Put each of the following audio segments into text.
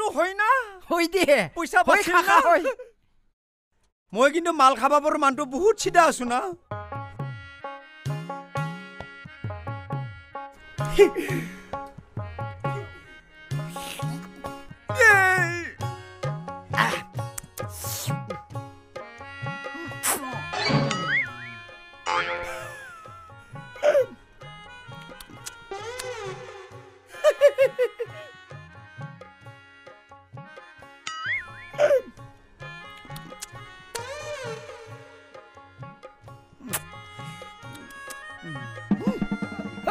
কোৱাটো হয় না হৈ দে পইচা হৈ বাচিল খাকা না হৈ মই কিন্তু মাল খাবা বৰ মানুহটো বহুত চিধা আছো না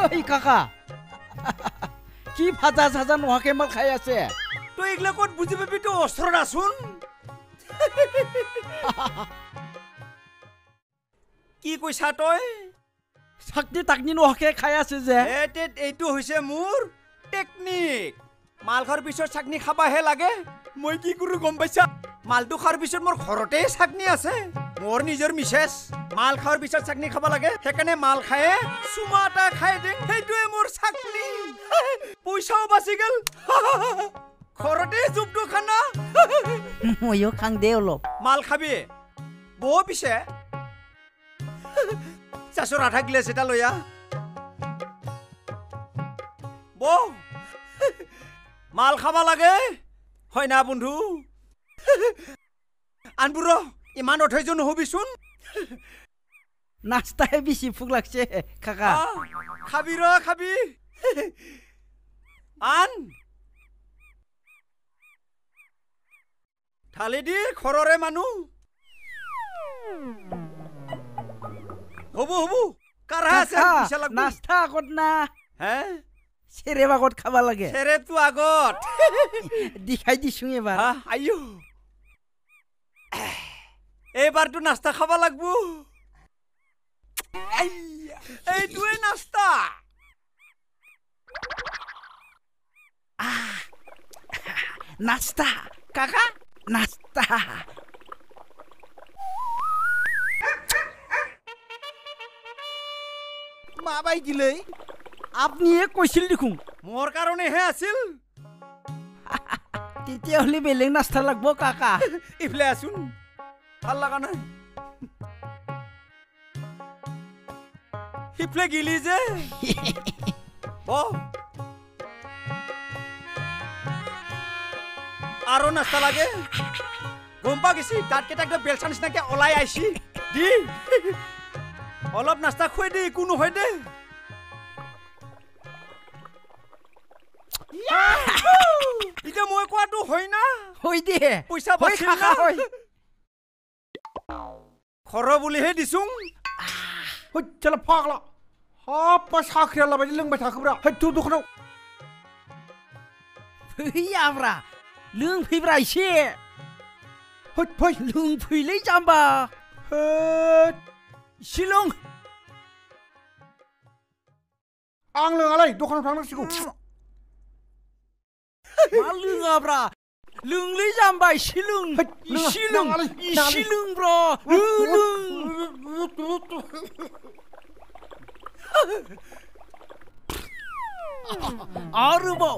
ঐ কাকা কি ভাজা সাজা নোহাকে মাল খাই আছে তই এইগিলা ক'ত বুজি পাবি তই ওচৰত আছোন কি কৈছা তই চাকনি তাকনি নোহাকে খাই আছে যে এইটো হৈছে মোৰ টেকনিক মাল খোৱাৰ পিছত চাকনি খাবাহে লাগে মই কি কৰোঁ গম পাইছা মালটো খোৱাৰ পিছত মোৰ ঘৰতে চাকনি আছে মোৰ নিজৰ মিছেছ মাল খোৱাৰ পিছত চাকনি খাব লাগে সেইকাৰণে মাল খায়ে চুমা এটা খাই দিম সেইটোৱে মোৰ চাকনি পইচাও বাচি গ'ল ঘৰতে জুবটো খানা ময়ো খাং দে অলপ মাল খাবি বৌ পিছে চাচৰ আধা গিলাচ এটা লৈ আহ বৌ মাল খাবা লাগে হয় না বন্ধু আনবোৰ ইমান অধৈৰ্য নহবিচোন নাস্তাহে বেছি ভোক লাগছে কাকা খাবি খাবি আন থালি দি ঘৰৰে মানুহ হ'ব কাৰহা আছে পইচা লাগব নাস্তা আগত না হে চেৰেপ আগত খাবা লাগে চেৰেপটো আগত দেখাই দিছো এবাৰ আইও এইবাৰতো নাস্তা খাবা লাগব এইটোৱে নাস্তা নাস্তা কাকা নাস্তা মাবাইদিলে আপনিয়ে কৈছিল দেখোন মোৰ কাৰণেহে আছিল তেতিয়াহ'লে বেলেগ নাস্তা লাগব কাকা ইফালে আছোন ভাল লগা নাই সিফালে গিলি যে আৰু নাস্তা লাগে গম পা গেছি দাঁতকেইটা একদম বেলচা নিচিনাকে ওলাই আইছি দি অলপ নাস্তা খুৱাই দে একো নহয় দে এতিয়া মই কোৱাটো হয় না হৈ দে পইচা বাচিল না খৰ বুলিহে দিছোং চল ফাগলা हाप्पा साख्रिया लाबायदि लोंबाय थाखोब्रा हैथु दखानाव फैयाब्रा लोंफैब्रा एसे हैथ फै लोंफैलै जाम्बा हैथ एसे लों आं लोङालै दखानाव थांनांसिगौ मा लोङाब्रा लोंलै जाम्बा एसे लों एसे लोंब्रा लों आरोबाव